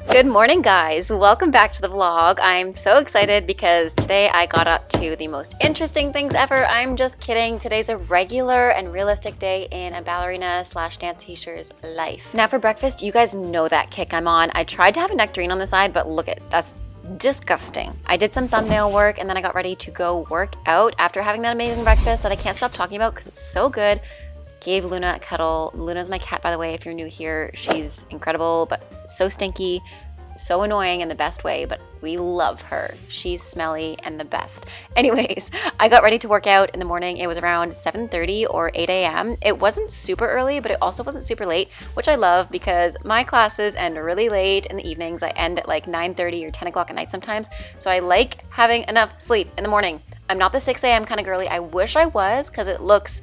Good morning, guys. Welcome back to the vlog. I'm so excited because today I got up to the most interesting things ever. I'm just kidding. Today's a regular and realistic day in a ballerina slash dance teacher's life. Now for breakfast, you guys know that kick I'm on. I tried to have a nectarine on the side, but look at that's disgusting. I did some thumbnail work and then I got ready to go work out after having that amazing breakfast that I can't stop talking about because it's so good. Gave Luna a cuddle. Luna's my cat, by the way, if you're new here. She's incredible, but so stinky, so annoying in the best way, but we love her. She's smelly and the best. Anyways, I got ready to work out in the morning. It was around 7:30 or 8 a.m. It wasn't super early, but it also wasn't super late, which I love because my classes end really late in the evenings. I end at like 9:30 or 10 o'clock at night sometimes. So I like having enough sleep in the morning. I'm not the 6 a.m. kind of girly. I wish I was because it looks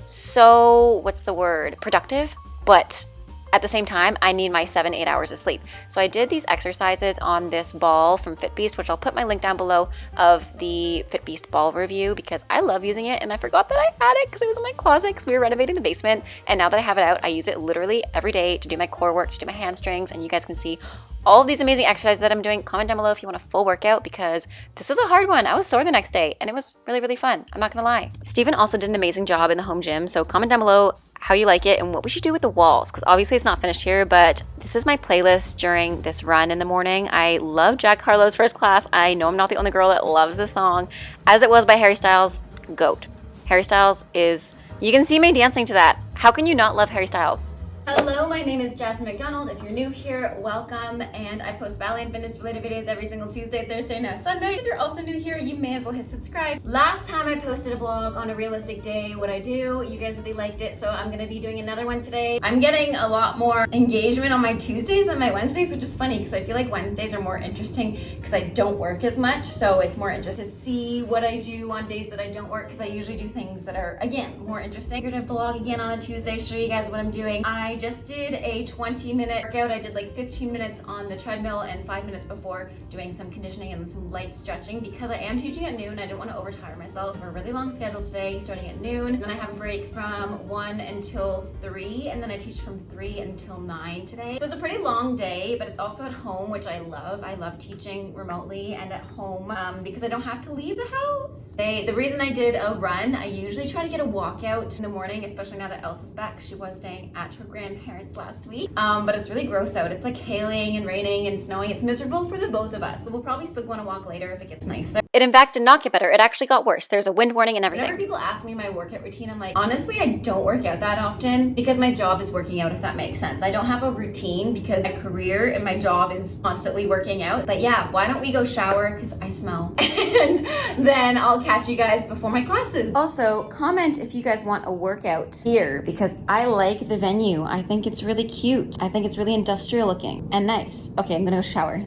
so, what's the word, productive, but at the same time, I need my 7-8 hours of sleep. So I did these exercises on this ball from FitBeast, which I'll put my link down below of the FitBeast ball review because I love using it and I forgot that I had it because it was in my closet because we were renovating the basement. And now that I have it out, I use it literally every day to do my core work, to do my hamstrings, and you guys can see all of these amazing exercises that I'm doing. Comment down below if you want a full workout because this was a hard one. I was sore the next day and it was really, really fun. I'm not gonna lie. Steven also did an amazing job in the home gym. So comment down below how you like it and what we should do with the walls because obviously it's not finished here, but this is my playlist during this run in the morning. I love Jack Harlow's First Class. I know I'm not the only girl that loves this song. As It Was by Harry Styles, GOAT. Harry Styles is, you can see me dancing to that. How can you not love Harry Styles? Hello, my name is Jasmine McDonald. If you're new here, welcome. And I post ballet and fitness related videos every single Tuesday, Thursday, and Sunday. If you're also new here, you may as well hit subscribe. Last time I posted a vlog on a realistic day, what I do, you guys really liked it, so I'm gonna be doing another one today. I'm getting a lot more engagement on my Tuesdays than my Wednesdays, which is funny because I feel like Wednesdays are more interesting because I don't work as much, so it's more interesting to see what I do on days that I don't work because I usually do things that are, again, more interesting. I'm gonna vlog again on a Tuesday, show you guys what I'm doing. I just did a 20-minute workout. I did like 15 minutes on the treadmill and 5 minutes before doing some conditioning and some light stretching because I am teaching at noon. I don't want to overtire myself. I have a really long schedule today starting at noon. And then I have a break from 1 until 3 and then I teach from 3 until 9 today. So it's a pretty long day, but it's also at home, which I love. I love teaching remotely and at home because I don't have to leave the house. The reason I did a run, I usually try to get a walkout in the morning, especially now that Elsa's back. She was staying at her grandparents last week, but it's really gross out. It's like hailing and raining and snowing. It's miserable for the both of us. So we'll probably still want to walk later if it gets nicer. It in fact did not get better. It actually got worse. There's a wind warning and everything. Whenever people ask me my workout routine, I'm like, honestly, I don't work out that often because my job is working out, if that makes sense. I don't have a routine because my career and my job is constantly working out. But yeah, why don't we go shower because I smell. And then I'll catch you guys before my classes. Also, comment if you guys want a workout here because I like the venue. I think it's really cute. I think it's really industrial looking and nice. Okay, I'm gonna go shower.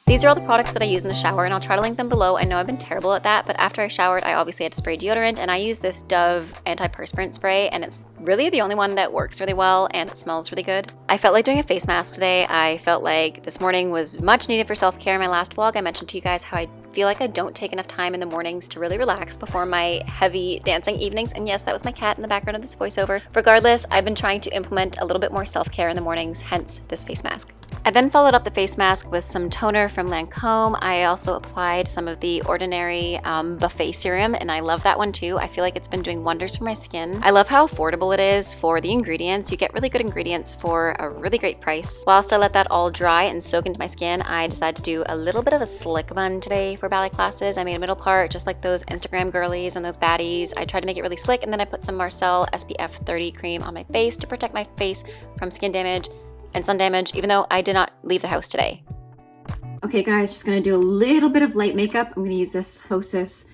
These are all the products that I use in the shower and I'll try to link them below. I know I've been terrible at that, but after I showered, I obviously had to spray deodorant and I use this Dove antiperspirant spray and it's really the only one that works really well and it smells really good. I felt like doing a face mask today. I felt like this morning was much needed for self-care. In my last vlog, I mentioned to you guys how I feel like I don't take enough time in the mornings to really relax before my heavy dancing evenings. And yes, that was my cat in the background of this voiceover. Regardless, I've been trying to implement a little bit more self-care in the mornings, hence this face mask. I then followed up the face mask with some toner from Lancome. I also applied some of the Ordinary Buffet Serum, and I love that one too. I feel like it's been doing wonders for my skin. I love how affordable it is for the ingredients. You get really good ingredients for a really great price. Whilst I let that all dry and soak into my skin, I decided to do a little bit of a slick bun today for ballet classes. I made a middle part just like those Instagram girlies and those baddies. I tried to make it really slick, and then I put some Marcel SPF 30 cream on my face to protect my face from skin damage and sun damage, even though I did not leave the house today. Okay guys, just gonna do a little bit of light makeup. I'm gonna use this Hostess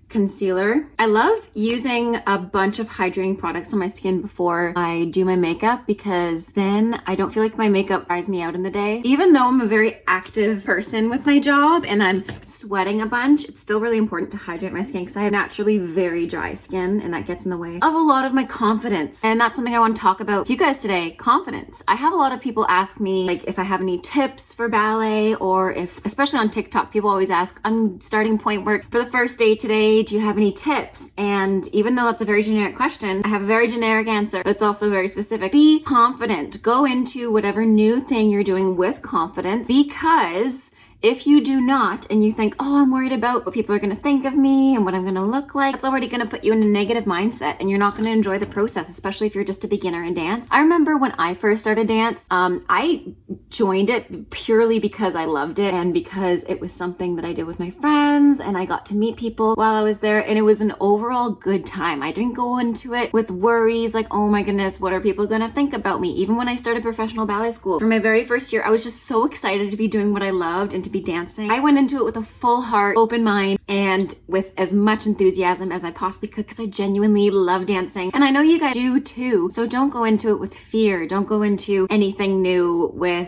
concealer. I love using a bunch of hydrating products on my skin before I do my makeup because then I don't feel like my makeup dries me out in the day. Even though I'm a very active person with my job and I'm sweating a bunch, it's still really important to hydrate my skin because I have naturally very dry skin and that gets in the way of a lot of my confidence. And that's something I want to talk about with you guys today, confidence. I have a lot of people ask me like if I have any tips for ballet or if, especially on TikTok, people always ask, I'm starting point work for the first day today. do you have any tips? And even though that's a very generic question, I have a very generic answer that's also very specific. Be confident. Go into whatever new thing you're doing with confidence, because if you do not, and you think, oh, I'm worried about what people are going to think of me and what I'm going to look like, it's already going to put you in a negative mindset, and you're not going to enjoy the process, especially if you're just a beginner in dance. I remember when I first started dance, I joined it purely because I loved it and because it was something that I did with my friends, and I got to meet people while I was there, and it was an overall good time. I didn't go into it with worries like, oh my goodness, what are people going to think about me? Even when I started professional ballet school, for my very first year, I was just so excited to be doing what I loved and to be dancing. I went into it with a full heart, open mind, and with as much enthusiasm as I possibly could, because I genuinely love dancing. And I know you guys do too. So don't go into it with fear. Don't go into anything new with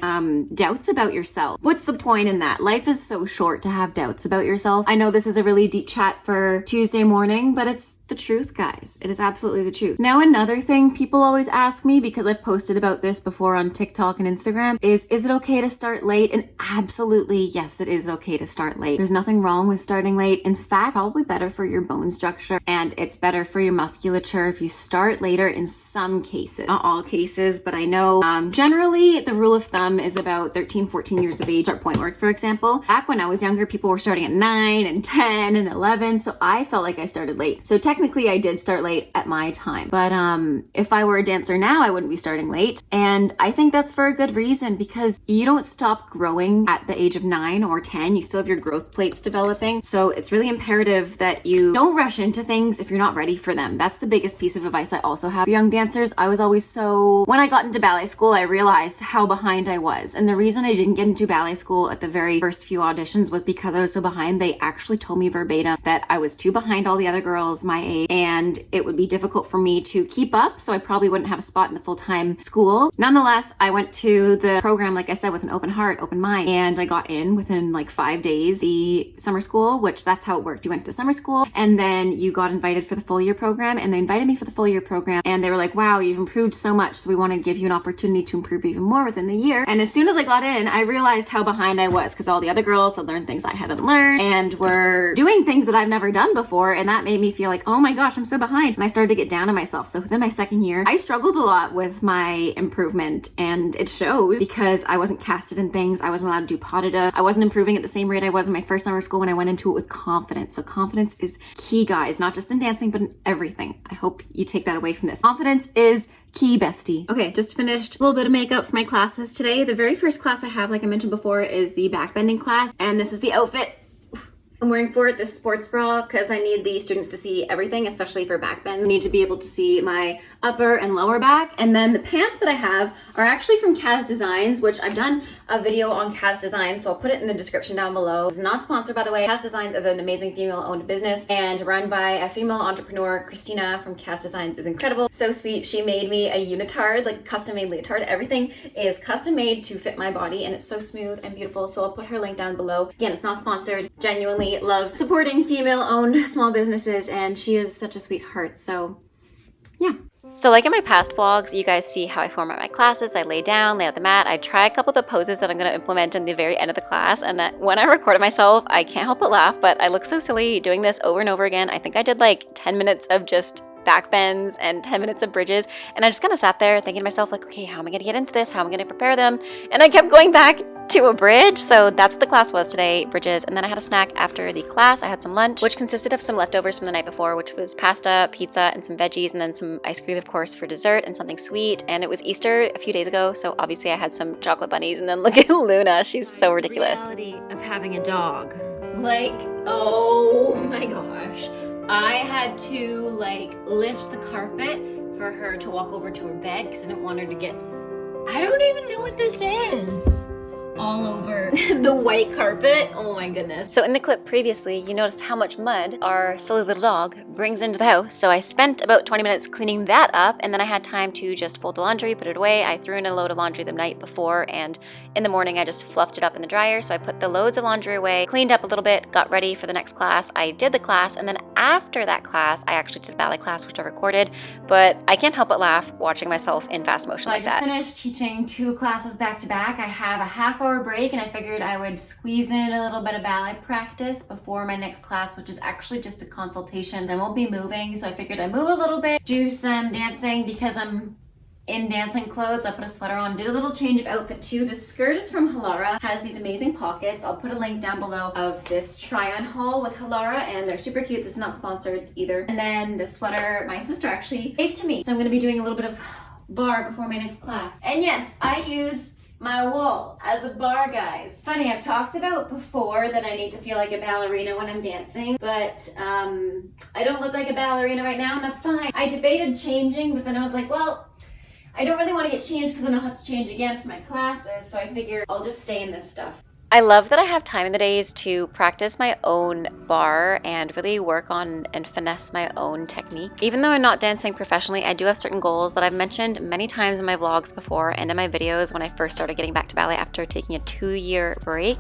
doubts about yourself. What's the point in that? Life is so short to have doubts about yourself. I know this is a really deep chat for Tuesday morning, but it's the truth, guys. It is absolutely the truth. Now, another thing people always ask me, because I've posted about this before on TikTok and Instagram, is it okay to start late? And absolutely, yes, it is okay to start late. There's nothing wrong with starting late. In fact, probably better for your bone structure, and it's better for your musculature if you start later in some cases. Not all cases, but I know generally the rule of thumb is about 13, 14 years of age. Start point work, for example. Back when I was younger, people were starting at 9 and 10 and 11, so I felt like I started late. So technically I did start late at my time, but if I were a dancer now, I wouldn't be starting late. And I think that's for a good reason, because you don't stop growing at the age of 9 or 10. You still have your growth plates developing. So it's really imperative that you don't rush into things if you're not ready for them. That's the biggest piece of advice I also have for young dancers. I was always when I got into ballet school, I realized how behind I was. And the reason I didn't get into ballet school at the very first few auditions was because I was so behind. They actually told me verbatim that I was too behind all the other girls my age, and it would be difficult for me to keep up, so I probably wouldn't have a spot in the full-time school. Nonetheless, I went to the program, like I said, with an open heart, open mind, and I got in within like 5 days, the summer school, which that's how it worked. You went to the summer school, and then you got invited for the full year program, and they invited me for the full year program, and they were like, wow, you've improved so much, so we want to give you an opportunity to improve even more within the year. And as soon as I got in, I realized how behind I was, because all the other girls had learned things I hadn't learned and were doing things that I've never done before, and that made me feel like, oh my gosh, I'm so behind. And I started to get down on myself. So within my second year, I struggled a lot with my improvement, and it shows because I wasn't casted in things. I wasn't allowed to do pas de deux. I wasn't improving at the same rate I was in my first summer school when I went into it with confidence. So confidence is key, guys, not just in dancing, but in everything. I hope you take that away from this. Confidence is key, bestie. Okay, just finished a little bit of makeup for my classes today. The very first class I have, like I mentioned before, is the backbending class. And this is the outfit I'm wearing for it, this sports bra, because I need the students to see everything, especially for backbend. I need to be able to see my upper and lower back. And then the pants that I have are actually from Kaz Designs, which I've done a video on Kaz Designs, so I'll put it in the description down below. It's not sponsored, by the way. Kaz Designs is an amazing female-owned business and run by a female entrepreneur. Christina from Kaz Designs is incredible. So sweet. She made me a unitard, like custom-made leotard. Everything is custom-made to fit my body, and it's so smooth and beautiful. So I'll put her link down below. Again, it's not sponsored. Genuinely love supporting female-owned small businesses, and she is such a sweetheart. So yeah. So like in my past vlogs, you guys see how I format my classes. I lay down, lay out the mat. I try a couple of the poses that I'm going to implement in the very end of the class. And that when I recorded myself, I can't help but laugh, but I look so silly doing this over and over again. I think I did like 10 minutes of just back bends and 10 minutes of bridges. And I just kind of sat there thinking to myself, like, okay, how am I going to get into this? How am I going to prepare them? And I kept going back to a bridge. So that's what the class was today, bridges. And then I had a snack after the class. I had some lunch, which consisted of some leftovers from the night before, which was pasta, pizza, and some veggies, and then some ice cream, of course, for dessert, and something sweet. And it was Easter a few days ago, so obviously I had some chocolate bunnies. And then look at Luna. She's so ridiculous. The reality of having a dog. Like, oh my gosh. I had to like lift the carpet for her to walk over to her bed because I didn't want her to get, I don't even know what this is, all over the white carpet. Oh my goodness. So in the clip previously, you noticed how much mud our silly little dog brings into the house. So I spent about 20 minutes cleaning that up, and then I had time to just fold the laundry, put it away. I threw in a load of laundry the night before, and in the morning I just fluffed it up in the dryer. So I put the loads of laundry away, cleaned up a little bit, got ready for the next class. I did the class, and then after that class, I actually did a ballet class, which I recorded, but I can't help but laugh watching myself in fast motion like that. I just finished teaching 2 classes back to back. I have a half-hour break, and I figured I I would squeeze in a little bit of ballet practice before my next class, which is actually just a consultation. I won't be moving, so I figured I'd move a little bit, do some dancing because I'm in dancing clothes. I put a sweater on, did a little change of outfit too. The skirt is from Halara, has these amazing pockets. I'll put a link down below of this try-on haul with Halara, and they're super cute. This is not sponsored either. And then the sweater my sister actually gave to me. So I'm gonna be doing a little bit of bar before my next class. And yes, I use my wall as a bar, guys. Funny, I've talked about before that I need to feel like a ballerina when I'm dancing, but I don't look like a ballerina right now, and that's fine. I debated changing, but then I was like, well, I don't really want to get changed because then I'll have to change again for my classes, so I figure I'll just stay in this stuff. I love that I have time in the days to practice my own bar and really work on and finesse my own technique. Even though I'm not dancing professionally, I do have certain goals that I've mentioned many times in my vlogs before and in my videos when I first started getting back to ballet after taking a 2-year break.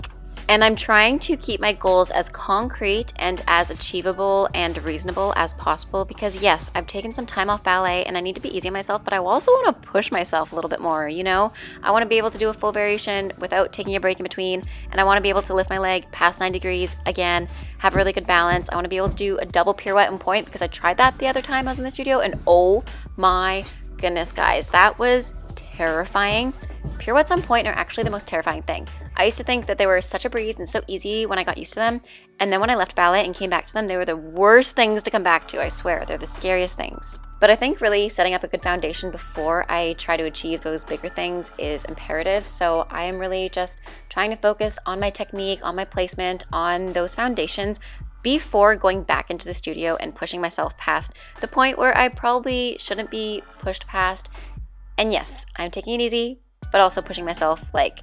And I'm trying to keep my goals as concrete and as achievable and reasonable as possible because yes, I've taken some time off ballet and I need to be easy on myself, but I also want to push myself a little bit more, you know? I want to be able to do a full variation without taking a break in between, and I want to be able to lift my leg past 9 degrees again, have really good balance. I want to be able to do a double pirouette and point because I tried that the other time I was in the studio and oh my goodness, guys, that was terrifying. Pirouettes on point are actually the most terrifying thing. I used to think that they were such a breeze and so easy when I got used to them, and then when I left ballet and came back to them, they were the worst things to come back to, I swear. They're the scariest things. But I think really setting up a good foundation before I try to achieve those bigger things is imperative, so I am really just trying to focus on my technique, on my placement, on those foundations before going back into the studio and pushing myself past the point where I probably shouldn't be pushed past. And yes, I'm taking it easy, but also pushing myself like,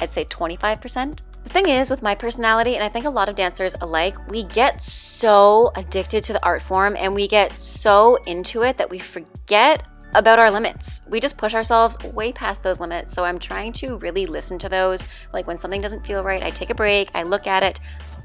I'd say 25%. The thing is, with my personality, and I think a lot of dancers alike, we get so addicted to the art form and we get so into it that we forget about our limits. We just push ourselves way past those limits. So I'm trying to really listen to those. Like when something doesn't feel right, I take a break, I look at it,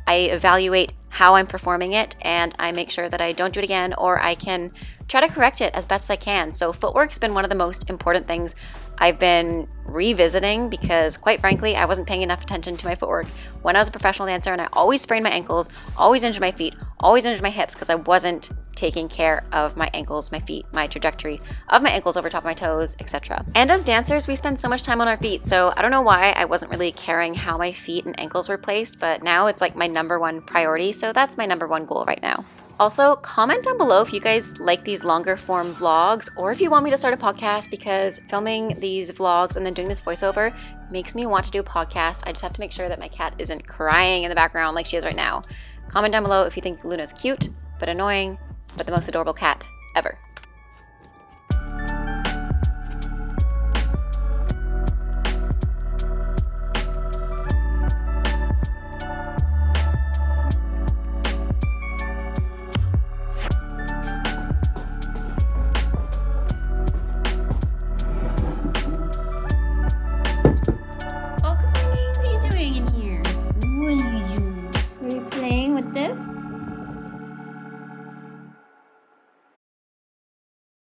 I evaluate how I'm performing it, and I make sure that I don't do it again, or I can try to correct it as best I can. So footwork's been one of the most important things I've been revisiting because quite frankly, I wasn't paying enough attention to my footwork when I was a professional dancer, and I always sprained my ankles, always injured my feet, always injured my hips because I wasn't taking care of my ankles, my feet, my trajectory of my ankles over top of my toes, etc. And as dancers, we spend so much time on our feet, so I don't know why I wasn't really caring how my feet and ankles were placed, but now it's like my #1 priority, so that's my #1 goal right now. Also, comment down below if you guys like these longer form vlogs or if you want me to start a podcast, because filming these vlogs and then doing this voiceover makes me want to do a podcast. I just have to make sure that my cat isn't crying in the background like she is right now. Comment down below if you think Luna's cute but annoying but the most adorable cat ever.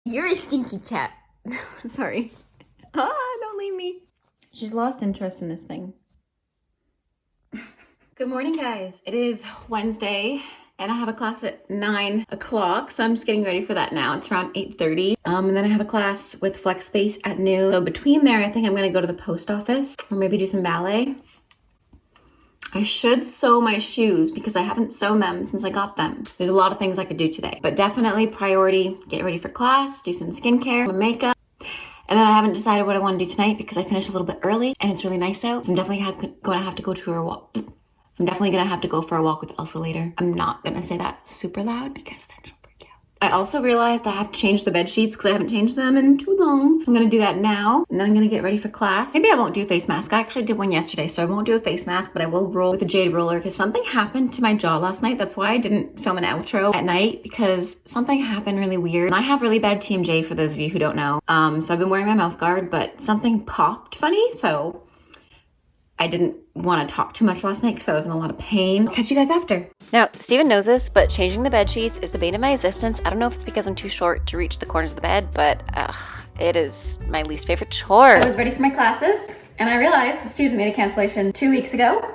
You're a stinky cat. Sorry. Don't leave me. She's lost interest in this thing. Good morning, guys. It is Wednesday and I have a class at 9 o'clock, so I'm just getting ready for that now. It's around 8:30. And then I have a class with Flex Space at noon. So between there, I think I'm gonna go to the post office or maybe do some ballet. I should sew my shoes because I haven't sewn them since I got them. There's a lot of things I could do today, but definitely priority, get ready for class, do some skincare, my makeup. And then I haven't decided what I want to do tonight because I finished a little bit early and it's really nice out. So I'm definitely going to have to go to a walk. I'm definitely going to have to go for a walk with Elsa later. I'm not going to say that super loud because then she'll freak out. I also realized I have to change the bed sheets because I haven't changed them in too long. I'm going to do that now, and then I'm going to get ready for class. Maybe I won't do a face mask. I actually did one yesterday, so I won't do a face mask, but I will roll with a jade roller because something happened to my jaw last night. That's why I didn't film an outro at night, because something happened really weird. And I have really bad TMJ for those of you who don't know. So I've been wearing my mouth guard, but something popped funny, so I didn't want to talk too much last night because I was in a lot of pain. Catch you guys after. Now, Steven knows this, but changing the bed sheets is the bane of my existence. I don't know if it's because I'm too short to reach the corners of the bed, but it is my least favorite chore. I was ready for my classes and I realized the student made a cancellation 2 weeks ago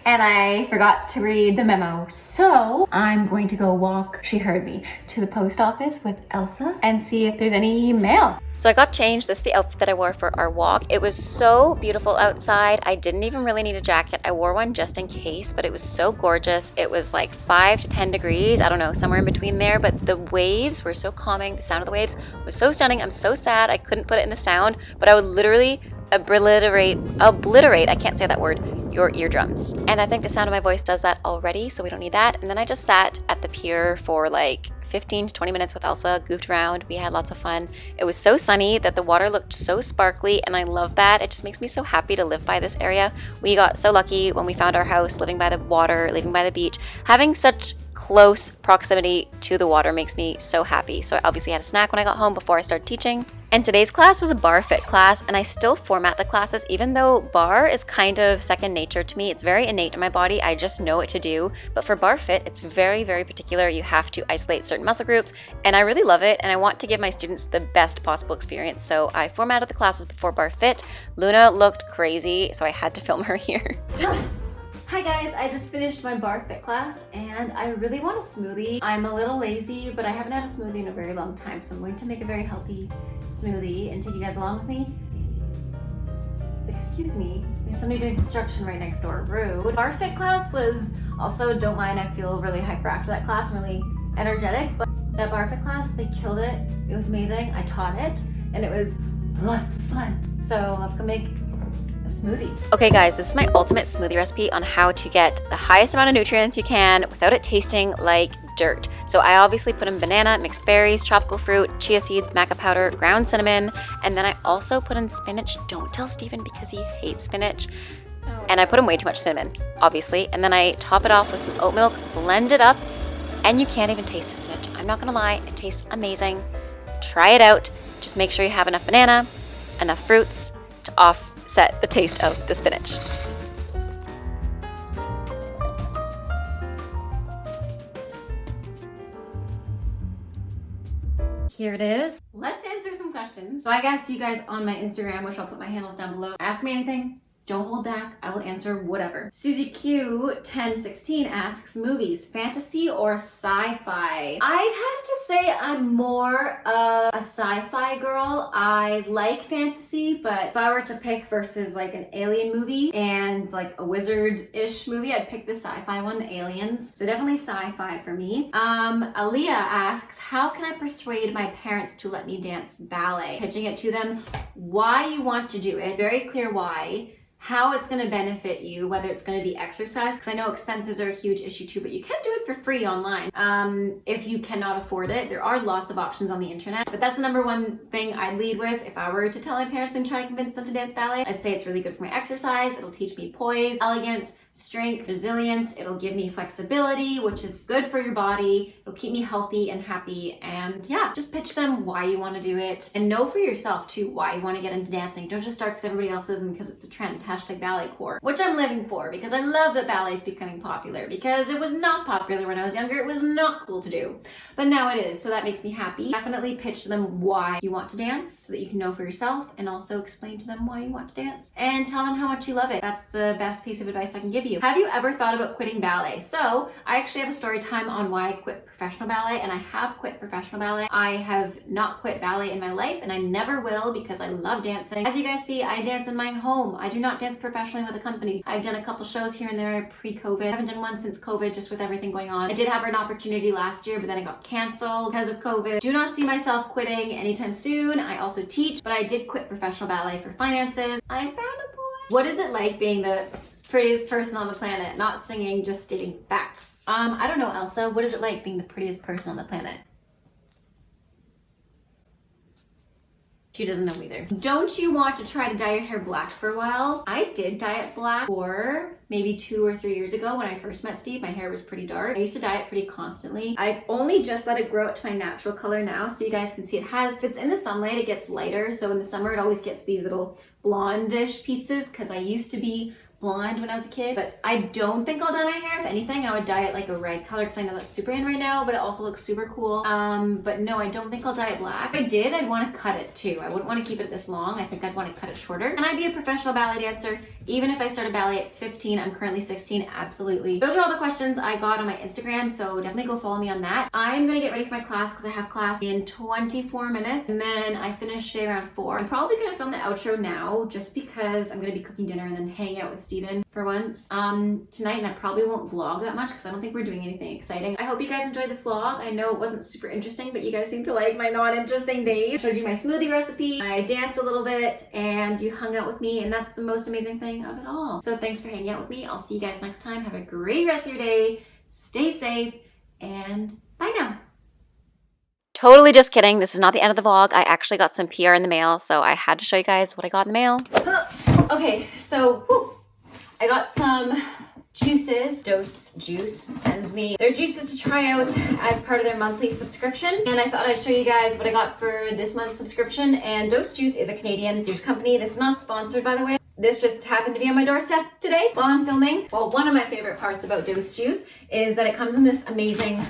and I forgot to read the memo. So I'm going to go walk, she heard me, to the post office with Elsa and see if there's any mail. So I got changed. This is the outfit that I wore for our walk. It was so beautiful outside. I didn't even really need a jacket. I wore one just in case, but it was so gorgeous. It was like 5 to 10 degrees. I don't know, somewhere in between there, but the waves were so calming. The sound of the waves was so stunning. I'm so sad I couldn't put it in the sound, but I would literally obliterate, I can't say that word, your eardrums. And I think the sound of my voice does that already, so we don't need that. And then I just sat at the pier for like 15 to 20 minutes with Elsa, goofed around. We had lots of fun. It was so sunny that the water looked so sparkly, and I love that. It just makes me so happy to live by this area. We got so lucky when we found our house, living by the water, living by the beach. Having such close proximity to the water makes me so happy. So I obviously had a snack when I got home before I started teaching. And today's class was a bar fit class, and I still format the classes even though bar is kind of second nature to me. It's very innate in my body. I just know what to do. But for bar fit, it's very, very particular. You have to isolate certain muscle groups, and I really love it, and I want to give my students the best possible experience. So I formatted the classes before bar fit. Luna looked crazy, so I had to film her here. Hi guys, I just finished my bar fit class and I really want a smoothie. I'm a little lazy, but I haven't had a smoothie in a very long time, so I'm going to make a very healthy smoothie and take you guys along with me. Excuse me, there's somebody doing construction right next door. Rude. Bar fit class was also, don't mind, I feel really hyper after that class. I'm really energetic, but that bar fit class, they killed it. It was amazing. I taught it and it was lots of fun. So let's go make a smoothie. Okay guys, this is my ultimate smoothie recipe on how to get the highest amount of nutrients you can without it tasting like dirt. So I obviously put in banana, mixed berries, tropical fruit, chia seeds, maca powder, ground cinnamon, and then I also put in spinach. Don't tell Steven because he hates spinach. And I put in way too much cinnamon, obviously. And then I top it off with some oat milk, blend it up, and you can't even taste the spinach. I'm not gonna lie, it tastes amazing. Try it out. Just make sure you have enough banana, enough fruits to offset the taste of the spinach. Here it is. Let's answer some questions. So I asked you guys on my Instagram, which I'll put my handles down below. Ask me anything. Don't hold back. I will answer whatever. Susie Q1016 asks, movies, fantasy or sci-fi? I'd have to say I'm more of a sci-fi girl. I like fantasy, but if I were to pick versus like an alien movie and like a wizard-ish movie, I'd pick the sci-fi one, Aliens. So definitely sci-fi for me. Aaliyah asks, how can I persuade my parents to let me dance ballet? Pitching it to them, why you want to do it, very clear why, how it's going to benefit you, whether it's going to be exercise, because I know expenses are a huge issue too, but you can do it for free online. If you cannot afford it, there are lots of options on the internet, but that's the number one thing I'd lead with. If I were to tell my parents and try to convince them to dance ballet, I'd say it's really good for my exercise. It'll teach me poise, elegance, strength, resilience. It'll give me flexibility, which is good for your body. It'll keep me healthy and happy. And yeah, just pitch them why you want to do it and know for yourself too why you want to get into dancing. Don't just start because everybody else is and because it's a trend. Hashtag ballet core, which I'm living for because I love that ballet is becoming popular, because it was not popular when I was younger. It was not cool to do, but now it is. So that makes me happy. Definitely pitch to them why you want to dance so that you can know for yourself, and also explain to them why you want to dance and tell them how much you love it. That's the best piece of advice I can give you. Have you ever thought about quitting ballet? So I actually have a story time on why I quit professional ballet, and I have quit professional ballet. I have not quit ballet in my life, and I never will, because I love dancing. As you guys see, I dance in my home. I do not dance professionally with a company. I've done a couple shows here and there pre-COVID. I haven't done one since COVID, just with everything going on. I did have an opportunity last year, but then it got canceled because of COVID. Do not see myself quitting anytime soon. I also teach, but I did quit professional ballet for finances. I found a boy. What is it like being the prettiest person on the planet? Not singing, just stating facts. I don't know, Elsa, what is it like being the prettiest person on the planet? She doesn't know either. Don't you want to try to dye your hair black for a while? I did dye it black for maybe 2 or 3 years ago when I first met Steve. My hair was pretty dark. I used to dye it pretty constantly. I've only just let it grow out to my natural color now, so you guys can see it has, if it's in the sunlight, it gets lighter. So in the summer, it always gets these little blondish pieces, because I used to be blonde when I was a kid, but I don't think I'll dye my hair. If anything, I would dye it like a red color because I know that's super in right now, but it also looks super cool. But no, I don't think I'll dye it black. If I did, I'd want to cut it too. I wouldn't want to keep it this long. I think I'd want to cut it shorter. And I'd be a professional ballet dancer. Even if I started ballet at 15, I'm currently 16, absolutely. Those are all the questions I got on my Instagram, so definitely go follow me on that. I'm gonna get ready for my class because I have class in 24 minutes, and then I finish today around 4. I'm probably gonna film the outro now just because I'm gonna be cooking dinner and then hang out with Steven for once tonight, and I probably won't vlog that much because I don't think we're doing anything exciting. I hope you guys enjoyed this vlog. I know it wasn't super interesting, but you guys seem to like my non-interesting days. I showed you my smoothie recipe, I danced a little bit, and you hung out with me, and that's the most amazing thing of it all. So thanks for hanging out with me. I'll see you guys next time. Have a great rest of your day. Stay safe, and bye now. Totally just kidding. This is not the end of the vlog. I actually got some PR in the mail, so I had to show you guys what I got in the mail. Okay, so I got some juices. Dose Juice sends me their juices to try out as part of their monthly subscription, and I thought I'd show you guys what I got for this month's subscription. And Dose Juice is a Canadian juice company. This is not sponsored, by the way. This just happened to be on my doorstep today while I'm filming. Well, one of my favorite parts about Dose Juice is that it comes in this amazing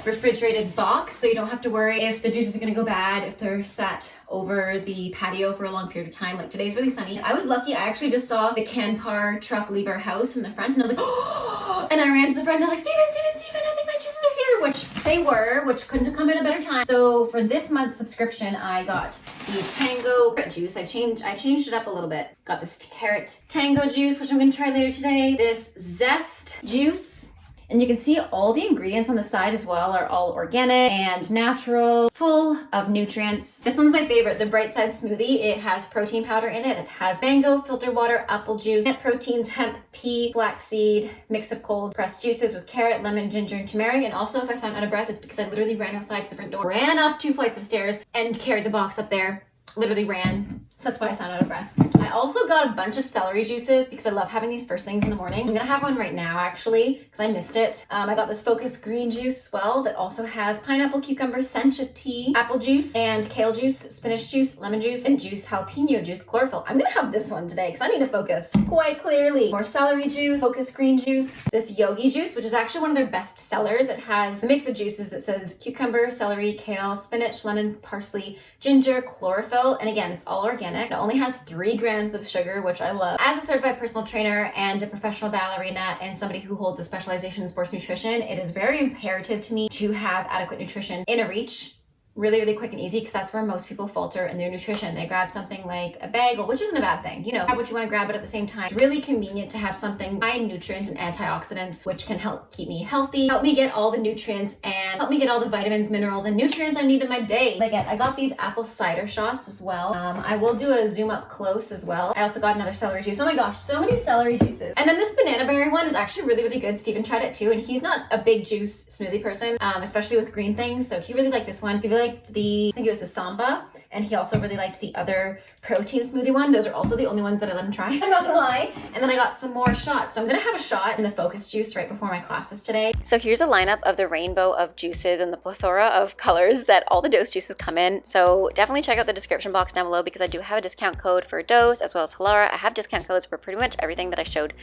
refrigerated box, so you don't have to worry if the juices are gonna go bad if they're set over the patio for a long period of time. Like today's really sunny. I was lucky. I actually just saw the Canpar truck leave our house from the front, and I was like, oh! And I ran to the front and I was like, Steven, I think my juices are here, which they were, which couldn't have come at a better time. So for this month's subscription, I got the Tango juice. I changed it up a little bit. Got this carrot Tango juice, which I'm gonna try later today. This Zest juice. And you can see all the ingredients on the side as well are all organic and natural, full of nutrients. This one's my favorite, the Bright Side Smoothie. It has protein powder in it. It has mango, filter water, apple juice, plant proteins, hemp, pea, flaxseed, mix of cold pressed juices with carrot, lemon, ginger, and turmeric. And also, if I sound out of breath, it's because I literally ran outside to the front door, ran up 2 flights of stairs, and carried the box up there. Literally ran. So that's why I sound out of breath. I also got a bunch of celery juices because I love having these first things in the morning. I'm gonna have one right now actually because I missed it. I got this Focus green juice as well that also has pineapple, cucumber, sencha tea, apple juice, and kale juice, spinach juice, lemon juice, and juice jalapeno juice, chlorophyll. I'm gonna have this one today because I need to focus quite clearly. More celery juice, Focus green juice, this yogi juice, which is actually one of their best sellers. It has a mix of juices that says cucumber, celery, kale, spinach, lemon, parsley, ginger, chlorophyll, and again, it's all organic. It only has 3 grams of sugar, which I love. As a certified personal trainer and a professional ballerina and somebody who holds a specialization in sports nutrition, it is very imperative to me to have adequate nutrition in a reach really, really quick and easy, because that's where most people falter in their nutrition. They grab something like a bagel, which isn't a bad thing, you know, grab what you want to grab, but at the same time, it's really convenient to have something high in nutrients and antioxidants, which can help keep me healthy, help me get all the nutrients, and help me get all the vitamins, minerals, and nutrients I need in my day. I got these apple cider shots as well. I will do a zoom up close as well. I also got another celery juice. Oh my gosh, so many celery juices. And then this banana berry one is actually really, really good. Steven tried it too, and he's not a big juice smoothie person, especially with green things, so he really liked this one. He really liked I think it was the Samba, and he also really liked the other protein smoothie one. Those are also the only ones that I let him try, I'm not gonna lie. And then I got some more shots. So I'm gonna have a shot in the Focus juice right before my classes today. So here's a lineup of the rainbow of juices and the plethora of colors that all the Dose juices come in. So definitely check out the description box down below because I do have a discount code for Dose as well as Halara. I have discount codes for pretty much everything that I showed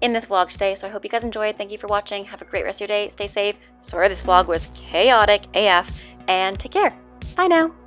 in this vlog today. So I hope you guys enjoyed. Thank you for watching. Have a great rest of your day. Stay safe. Sorry this vlog was chaotic AF, and take care. Bye now.